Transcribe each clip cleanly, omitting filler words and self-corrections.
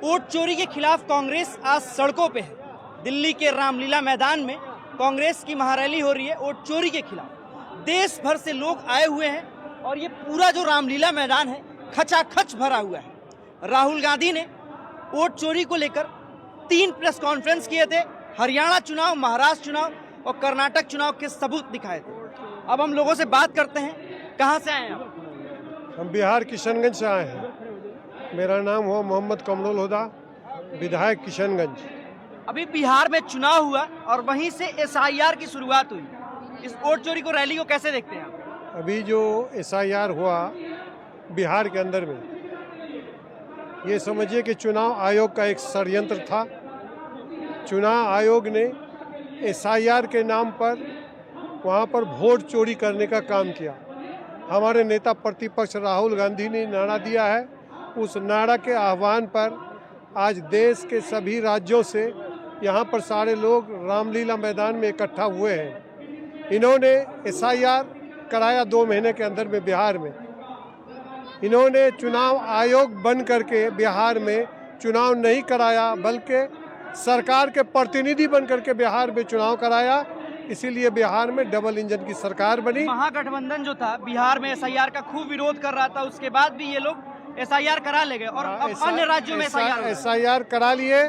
Vote चोरी के खिलाफ कांग्रेस आज सड़कों पे है। दिल्ली के रामलीला मैदान में कांग्रेस की महारैली हो रही है वोट चोरी के खिलाफ। देश भर से लोग आए हुए हैं और ये पूरा जो रामलीला मैदान है खचाखच भरा हुआ है। राहुल गांधी ने वोट चोरी को लेकर 3 प्रेस कॉन्फ्रेंस किए थे। हरियाणा चुनाव, महाराष्ट्र चुनाव और कर्नाटक चुनाव के सबूत दिखाए थे। अब हम लोगों से बात करते हैं। कहाँ से आए हैं आप? हम बिहार किशनगंज से आए हैं। मेरा नाम हुआ मोहम्मद कमरुल हुदा, विधायक किशनगंज। अभी बिहार में चुनाव हुआ और वहीं से एसआईआर की शुरुआत हुई। इस वोट चोरी को, रैली को कैसे देखते हैं आप? अभी जो एसआईआर हुआ बिहार के अंदर में, ये समझिए कि चुनाव आयोग का एक षड्यंत्र था। चुनाव आयोग ने एसआईआर के नाम पर वहाँ पर वोट चोरी करने का काम किया। हमारे नेता प्रतिपक्ष राहुल गांधी ने नारा दिया है। उस नारा के आह्वान पर आज देश के सभी राज्यों से यहाँ पर सारे लोग रामलीला मैदान में इकट्ठा हुए हैं। इन्होंने एसआईआर कराया 2 महीने के अंदर में बिहार में। इन्होंने चुनाव आयोग बन करके बिहार में चुनाव नहीं कराया, बल्कि सरकार के प्रतिनिधि बन करके बिहार में चुनाव कराया। इसीलिए बिहार में डबल इंजन की सरकार बनी। महागठबंधन जो था बिहार में एसआईआर का खूब विरोध कर रहा था, उसके बाद भी ये लोग एसआईआर करा ले गए और अब अन्य राज्यों में एसआईआर करा लिए।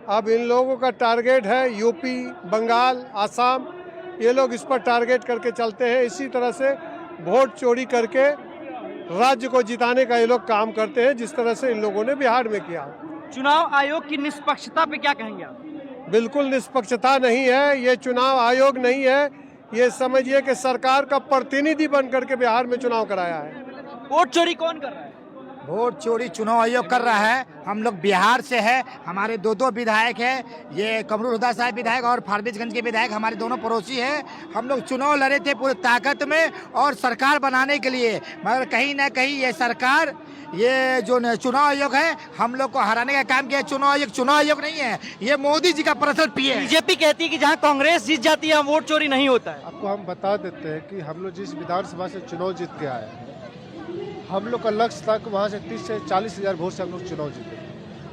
अब इन लोगों का टारगेट है यूपी, बंगाल, आसाम, ये लोग इस पर टारगेट करके चलते हैं। इसी तरह से वोट चोरी करके राज्य को जिताने का ये लोग काम करते हैं, जिस तरह से इन लोगों ने बिहार में किया। चुनाव आयोग की निष्पक्षता पे क्या कहेंगे आप? बिल्कुल निष्पक्षता नहीं है, ये चुनाव आयोग नहीं है। ये समझिए कि सरकार का प्रतिनिधि बन करके बिहार में चुनाव कराया है। वोट चोरी कौन कर रहा है? वोट चोरी चुनाव आयोग कर रहा है। हम लोग बिहार से है, हमारे 2 विधायक हैं। ये कमरुल हुदा साहब विधायक और फारबिसगंज के विधायक हमारे दोनों पड़ोसी हैं। हम लोग चुनाव लड़े थे पूरी ताकत में और सरकार बनाने के लिए, मगर कहीं ना कहीं ये सरकार, ये जो चुनाव आयोग है, हम लोग को हराने का काम किया। चुनाव आयोग नहीं है, ये मोदी जी का पर्सनल पीए। बीजेपी कहती है कि जहां कांग्रेस जीत जाती है वोट चोरी नहीं होता है। आपको हम बता देते हैं कि हम लोग जिस विधानसभा से चुनाव जीत के आए हैं, हम लोग का लक्ष्य था कि वहाँ से 30 से 40 हज़ार वोट से हम लोग चुनाव जीते,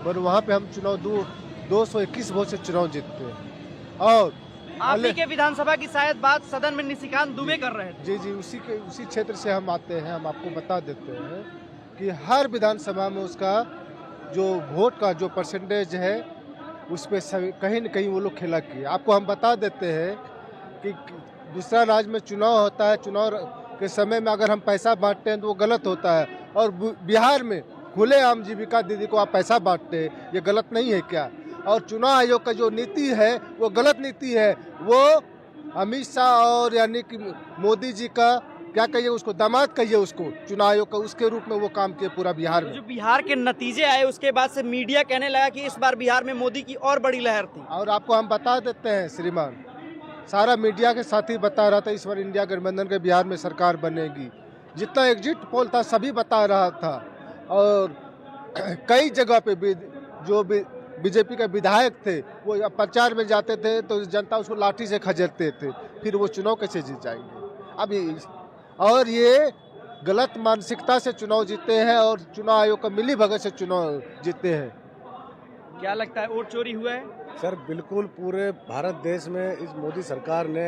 पर वहाँ पे हम चुनाव 221 वोट से चुनाव जीतते हैं। और आप ही के विधानसभा की शायद बात सदन में निशिकांत दुबे कर रहे थे। जी, उसी क्षेत्र से हम आते हैं। हम आपको बता देते हैं कि हर विधानसभा में उसका जो वोट का जो परसेंटेज है, उस पर कहीं न कहीं वो लोग खेला किए। आपको हम बता देते हैं कि दूसरा राज्य में चुनाव होता है, चुनाव के समय में अगर हम पैसा बांटते हैं तो वो गलत होता है, और बिहार में खुलेआम जीविका दीदी को आप पैसा बांटते हैं, ये गलत नहीं है क्या? और चुनाव आयोग का जो नीति है वो गलत नीति है। वो अमित शाह और यानी कि मोदी जी का क्या कहिए, उसको दामाद कहिए, उसको चुनाव आयोग का उसके रूप में वो काम किए पूरा बिहार में। जो बिहार के नतीजे आए उसके बाद से मीडिया कहने लगा कि इस बार बिहार में मोदी की और बड़ी लहर थी। और आपको हम बता देते हैं श्रीमान, सारा मीडिया के साथ ही बता रहा था इस बार इंडिया गठबंधन के बिहार में सरकार बनेगी। जितना एग्जिट पोल था सभी बता रहा था, और कई जगह पे भी जो बीजेपी के विधायक थे वो प्रचार में जाते थे तो जनता उसको लाठी से खदेड़ते थे, फिर वो चुनाव कैसे जीत जाएंगे अभी। और ये गलत मानसिकता से चुनाव जीते हैं और चुनाव आयोग का मिली भगत से चुनाव जीते हैं। क्या लगता है वोट चोरी हुआ है? सर बिल्कुल, पूरे भारत देश में इस मोदी सरकार ने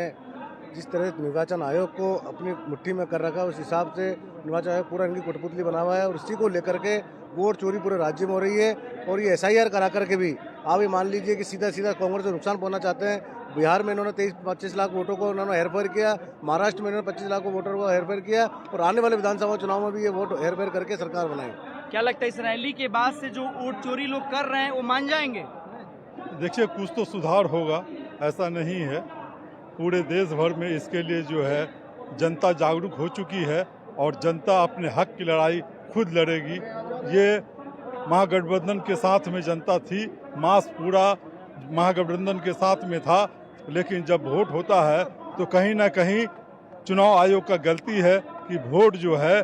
जिस तरह निर्वाचन आयोग को अपनी मुट्ठी में कर रखा है, उस हिसाब से निर्वाचन आयोग पूरा इनकी कठपुतली बना हुआ है और उसी को लेकर के वोट चोरी पूरे राज्य में हो रही है। और ये एसआईआर करा करके भी आप ये मान लीजिए कि सीधा कांग्रेस को नुकसान पहुंचना चाहते हैं। बिहार में इन्होंने 23-25 लाख वोटों को इन्होंने हेरफेर किया, महाराष्ट्र में इन्होंने 25 लाख वोटर को हेरफेर किया, और आने वाले विधानसभा चुनाव में भी ये वोट हेरफेर करके सरकार बनाई। क्या लगता है इस रैली के बाद से जो वोट चोरी लोग कर रहे हैं वो मान जाएंगे? देखिए, कुछ तो सुधार होगा, ऐसा नहीं है। पूरे देश भर में इसके लिए जो है जनता जागरूक हो चुकी है और जनता अपने हक की लड़ाई खुद लड़ेगी। ये महागठबंधन के साथ में जनता थी, मास पूरा महागठबंधन के साथ में था, लेकिन जब वोट होता है तो कहीं ना कहीं चुनाव आयोग का गलती है कि वोट जो है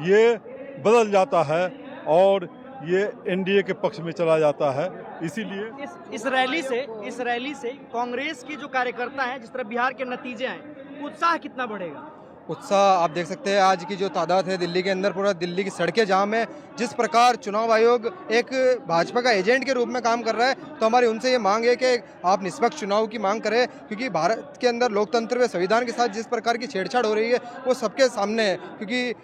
ये बदल जाता है और ये एनडीए के पक्ष में चला जाता है। इसीलिए इस रैली से कांग्रेस के जो कार्यकर्ता हैं, जिस तरह बिहार के नतीजे आए, उत्साह कितना बढ़ेगा? उत्साह आप देख सकते हैं। आज की जो तादाद है दिल्ली के अंदर, पूरा दिल्ली की सड़कें जाम है। जिस प्रकार चुनाव आयोग एक भाजपा का एजेंट के रूप में काम कर रहा है, तो हमारी उनसे ये मांग है कि आप निष्पक्ष चुनाव की मांग करें, क्योंकि भारत के अंदर लोकतंत्र में संविधान के साथ जिस प्रकार की छेड़छाड़ हो रही है वो सबके सामने है। क्योंकि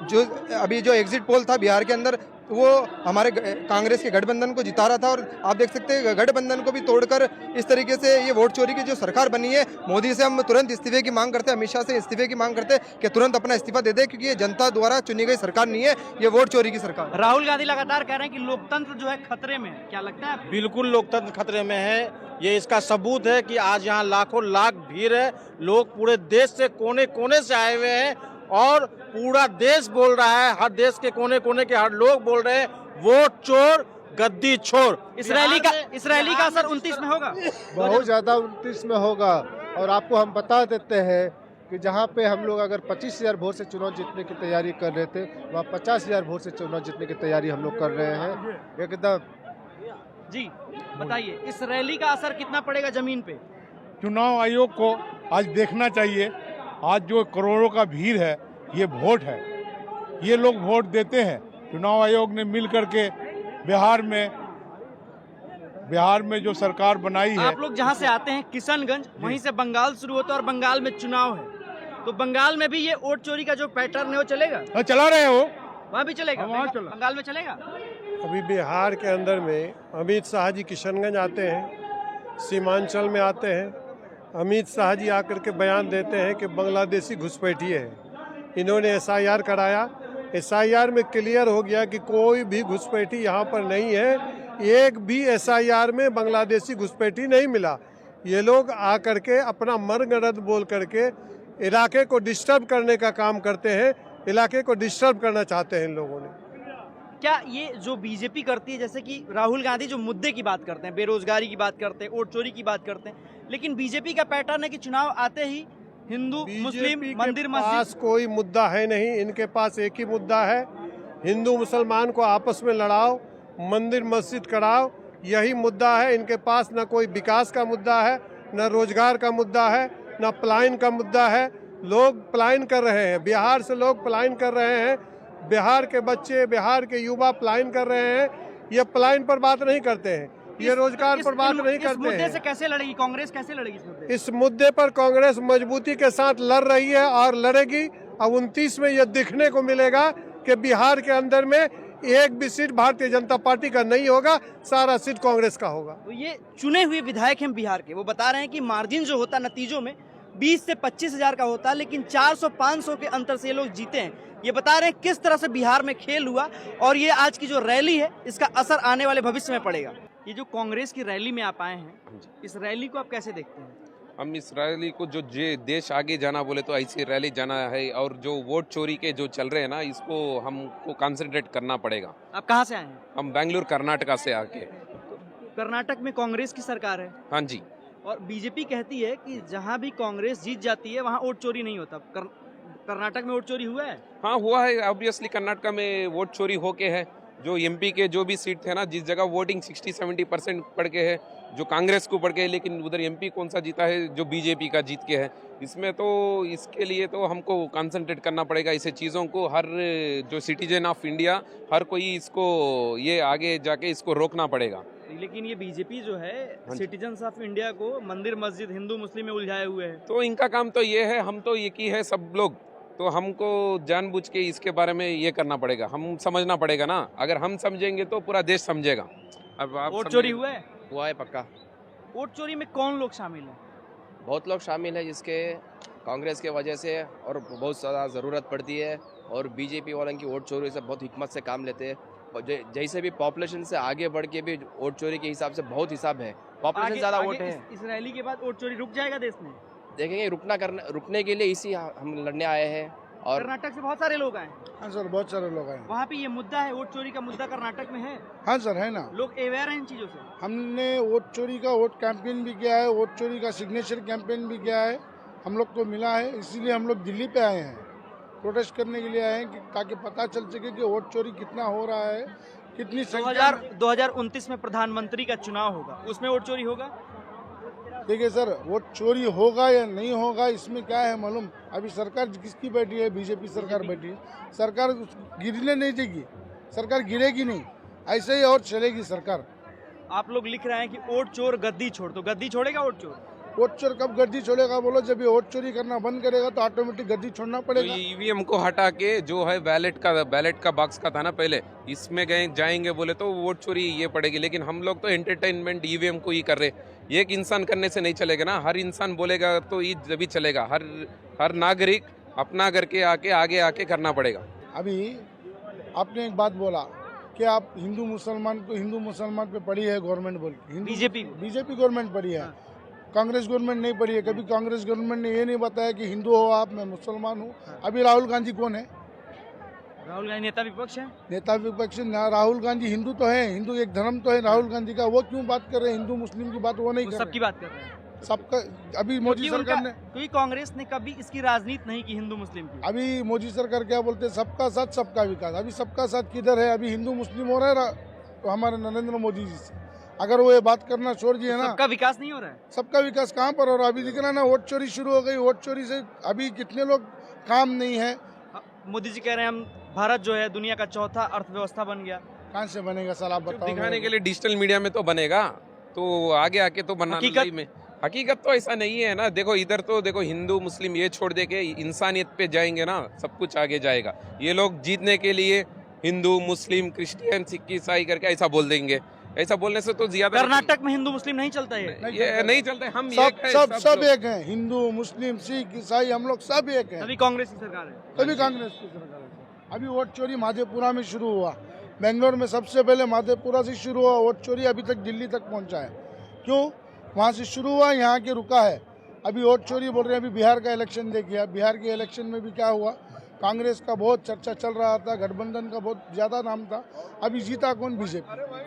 जो अभी जो एग्जिट पोल था बिहार के अंदर, वो हमारे कांग्रेस के गठबंधन को जिता रहा था, और आप देख सकते हैं गठबंधन को भी तोड़कर इस तरीके से ये वोट चोरी की जो सरकार बनी है, मोदी से हम तुरंत इस्तीफे की मांग करते हैं, अमित शाह से इस्तीफे की मांग करते हैं कि तुरंत अपना इस्तीफा दे दे, क्योंकि ये जनता द्वारा चुनी गई सरकार नहीं है, ये वोट चोरी की सरकार। राहुल गांधी लगातार कह रहे हैं कि लोकतंत्र जो है खतरे में है, क्या लगता है आपको? बिल्कुल लोकतंत्र खतरे में है। ये इसका सबूत है कि आज यहाँ लाखों लाख भीड़ है, लोग पूरे देश से कोने कोने से आए हुए हैं और पूरा देश बोल रहा है, हर देश के कोने कोने के हर लोग बोल रहे हैं वोट चोर गद्दी छोड़। इस रैली का असर 29 में होगा, बहुत ज़्यादा 29 में होगा। और आपको हम बता देते हैं कि जहाँ पे हम लोग अगर 25,000 वोट से चुनाव जीतने की तैयारी कर रहे थे, वहाँ 50,000 वोट से चुनाव जीतने की तैयारी हम लोग कर रहे हैं एकदम। जी बताइए, इस रैली का असर कितना पड़ेगा जमीन पे? चुनाव आयोग को आज देखना चाहिए, आज जो करोड़ों का भीड़ है ये वोट है, ये लोग वोट देते हैं। चुनाव आयोग ने मिल करके बिहार में जो सरकार बनाई है। आप लोग जहां से आते हैं किशनगंज, वहीं से बंगाल शुरू होता है और बंगाल में चुनाव है, तो बंगाल में भी ये वोट चोरी का जो पैटर्न है वो चलेगा? चला रहे हो, वहाँ भी चलेगा? वहाँ चला। बंगाल में चलेगा? अभी बिहार के अंदर में अमित शाह जी किशनगंज आते हैं, सीमांचल में आते हैं, अमित शाह जी आकर के बयान देते हैं कि बांग्लादेशी घुसपैठिए हैं। इन्होंने SIR कराया, SIR में क्लियर हो गया कि कोई भी घुसपैठी यहाँ पर नहीं है, एक भी SIR में बांग्लादेशी घुसपैठी नहीं मिला। ये लोग आकर के अपना मर्गरद बोल करके इलाके को डिस्टर्ब करने का काम करते हैं, इलाके को डिस्टर्ब करना चाहते हैं इन लोगों ने। क्या ये जो बीजेपी करती है, जैसे कि राहुल गांधी जो मुद्दे की बात करते हैं, बेरोजगारी की बात करते हैं, वोट चोरी की बात करते हैं, लेकिन बीजेपी का पैटर्न है कि चुनाव आते ही हिंदू मुस्लिम मंदिर पास मस्जिद। कोई मुद्दा है नहीं, इनके पास एक ही मुद्दा है, हिंदू मुसलमान को आपस में लड़ाओ, मंदिर मस्जिद कराओ, यही मुद्दा है इनके पास। न कोई विकास का मुद्दा है, न रोजगार का मुद्दा है, न पलायन का मुद्दा है। लोग पलायन कर रहे हैं, बिहार से लोग पलायन कर रहे हैं, बिहार के बच्चे, बिहार के युवा पलायन कर रहे हैं। ये पलायन पर बात नहीं करते हैं, ये रोजगार पर बात नहीं करते मुद्दे हैं। से कैसे लड़ेगी कांग्रेस, कैसे लड़ेगी इस मुद्दे पर कांग्रेस मजबूती के साथ लड़ रही है और लड़ेगी। अब 29 में यह दिखने को मिलेगा कि बिहार के अंदर में एक भी सीट भारतीय जनता पार्टी का नहीं होगा, सारा सीट कांग्रेस का होगा। तो ये चुने हुए विधायक हैं बिहार के, वो बता रहे हैं कि मार्जिन जो होता नतीजों में 20 से 25 हजार का होता है, लेकिन 400-500 के अंतर से ये लोग जीते हैं। ये बता रहे हैं किस तरह से बिहार में खेल हुआ, और ये आज की जो रैली है इसका असर आने वाले भविष्य में पड़ेगा। ये जो कांग्रेस की रैली में आप आए हैं, इस रैली को आप कैसे देखते हैं? हम इस रैली को जो देश आगे जाना बोले तो ऐसी रैली जाना है, और जो वोट चोरी के जो चल रहे हैं ना, इसको हमको कंसंट्रेट करना पड़ेगा। आप कहाँ से आए हैं? हम बेंगलुरु कर्नाटका से आके। कर्नाटक में कांग्रेस की सरकार है, हाँ जी। और बीजेपी कहती है कि जहाँ भी कांग्रेस जीत जाती है वहाँ वोट चोरी नहीं होता। कर्नाटक में वोट चोरी हुआ है? हाँ हुआ है, ऑब्वियसली कर्नाटका में वोट चोरी होके है। जो MP के जो भी सीट थे ना, जिस जगह वोटिंग 60-70% पड़ के है जो कांग्रेस को पड़ के है, लेकिन उधर MP कौन सा जीता है, जो BJP का जीत के है। इसमें तो इसके लिए तो हमको कंसंट्रेट करना पड़ेगा इसे चीज़ों को। हर जो सिटीजन ऑफ इंडिया, हर कोई इसको ये आगे जाके इसको रोकना पड़ेगा। लेकिन ये बीजेपी जो है सिटीजन्स ऑफ इंडिया को मंदिर मस्जिद हिंदू मुस्लिम में उलझाए हुए है। तो इनका काम तो ये है, हम तो एक ही है सब लोग, तो हमको जानबूझ के इसके बारे में ये करना पड़ेगा, हम समझना पड़ेगा ना। अगर हम समझेंगे तो पूरा देश समझेगा। अब आप वोट चोरी हुआ है? हुआ है पक्का। वोट चोरी में कौन लोग शामिल हैं? बहुत लोग शामिल हैं, जिसके कांग्रेस के वजह से और बहुत ज़्यादा ज़रूरत पड़ती है, और बीजेपी वालों की वोट चोरी से बहुत हिकमत से काम लेते हैं। जैसे भी पॉपुलेशन से आगे बढ़ के भी वोट चोरी के हिसाब से बहुत हिसाब है, पॉपुलेशन ज़्यादा वोट है। इस रैली के बाद वोट चोरी रुक जाएगा देश में? देखेंगे, रुकने के लिए इसी हम लड़ने आए हैं। और कर्नाटक से बहुत सारे लोग आए। हाँ सर, बहुत सारे लोग आए। वहाँ पे ये मुद्दा है, वोट चोरी का मुद्दा कर्नाटक में है। हाँ सर, है ना। लोग अवेयर हैं इन चीज़ों से। हमने वोट चोरी का वोट कैंपेन भी किया है, वोट चोरी का सिग्नेचर कैंपेन भी किया है, हम लोग को मिला है। इसीलिए हम लोग दिल्ली पे आए हैं, प्रोटेस्ट करने के लिए आए हैं, ताकि पता चल सके कि वोट चोरी कितना हो रहा है, कितनी 2029 में प्रधानमंत्री का चुनाव होगा, उसमें वोट चोरी होगा? देखिए सर, वोट चोरी होगा या नहीं होगा इसमें क्या है मालूम। अभी सरकार किसकी बैठी है? बीजेपी सरकार बैठी है। सरकार गिरने नहीं देगी, सरकार गिरेगी नहीं, ऐसे ही और चलेगी सरकार। आप लोग लिख रहे हैं कि वोट चोर गद्दी छोड़, तो गद्दी छोड़ेगा वोट चोर? वोट चोर कब गद्दी छोड़ेगा बोलो? जब ये वोट चोरी करना बंद करेगा तो ऑटोमेटिक गद्दी छोड़ना तो पड़ेगा। ईवीएम को हटा के जो है बैलेट का बॉक्स का था ना पहले, इसमें गए जाएंगे बोले तो वोट चोरी ये पड़ेगी। लेकिन हम लोग तो एंटरटेनमेंट ईवीएम को ही कर रहे। एक इंसान करने से नहीं चलेगा ना, हर इंसान बोलेगा तो ये जभी चलेगा। हर नागरिक अपना करके आगे आके करना पड़ेगा। अभी आपने एक बात बोला कि आप हिंदू मुसलमान पे पड़ी है गवर्नमेंट बोल के। बीजेपी गवर्नमेंट पड़ी है, कांग्रेस गवर्नमेंट नहीं पड़ी है। कभी कांग्रेस गवर्नमेंट ने ये नहीं बताया कि हिंदू हो आप, मैं मुसलमान हूँ। अभी राहुल गांधी कौन है? राहुल गांधी नेता विपक्ष है। नेता विपक्ष राहुल गांधी हिंदू तो है, हिंदू एक धर्म तो है राहुल गांधी का। वो क्यों बात कर रहे हैं हिंदू मुस्लिम की बात? वो नहीं कर रहे। सबकी बात कर रहे हैं, सबका। अभी मोदी सरकार ने, क्योंकि कांग्रेस ने कभी इसकी राजनीति नहीं की हिंदू मुस्लिम की। अभी मोदी सरकार क्या बोलते हैं? सबका साथ सबका विकास। अभी सबका साथ किधर है? अभी हिंदू मुस्लिम हो रहा है तो हमारे नरेंद्र मोदी जी से। अगर वो ये बात करना छोड़ दिए ना, सबका विकास नहीं हो रहा है। सबका विकास कहाँ पर हो रहा है? अभी दिख रहा है ना, वोट चोरी शुरू हो गई। वोट चोरी से अभी कितने लोग काम नहीं है। मोदी जी कह रहे हैं हम भारत जो है दुनिया का चौथा अर्थव्यवस्था बन गया। कहाँ से बनेगा सर, आप बताओ। दिखाने के लिए डिजिटल मीडिया में तो बनेगा, तो आगे आके तो बनना में हकीकत तो ऐसा नहीं है ना। देखो इधर तो देखो हिंदू मुस्लिम ये छोड़ दे के इंसानियत पे जाएंगे ना, सब कुछ आगे जाएगा। ये लोग जीतने के लिए हिंदू मुस्लिम क्रिश्चियन सिख ईसाई करके ऐसा बोल देंगे। ऐसा बोलने से तो ज्यादा कर्नाटक में हिंदू मुस्लिम नहीं चलता है, ये नहीं चलता है। हम सब एक हैं, हिंदू मुस्लिम सिख ईसाई, हम लोग सब एक हैं। तभी कांग्रेस की सरकार है, तभी कांग्रेस की सरकार है। अभी वोट चोरी माधेपुरा में शुरू हुआ, बेंगलोर में सबसे पहले माधेपुरा से शुरू हुआ वोट चोरी। अभी तक दिल्ली तक पहुंचा है। क्यों? वहाँ से शुरू हुआ, यहाँ के रुका है। अभी वोट चोरी बोल रहे हैं। अभी बिहार का इलेक्शन देखिए, बिहार के इलेक्शन में भी क्या हुआ? कांग्रेस का बहुत चर्चा चल रहा था, गठबंधन का बहुत ज़्यादा नाम था। अभी जीता कौन? बीजेपी।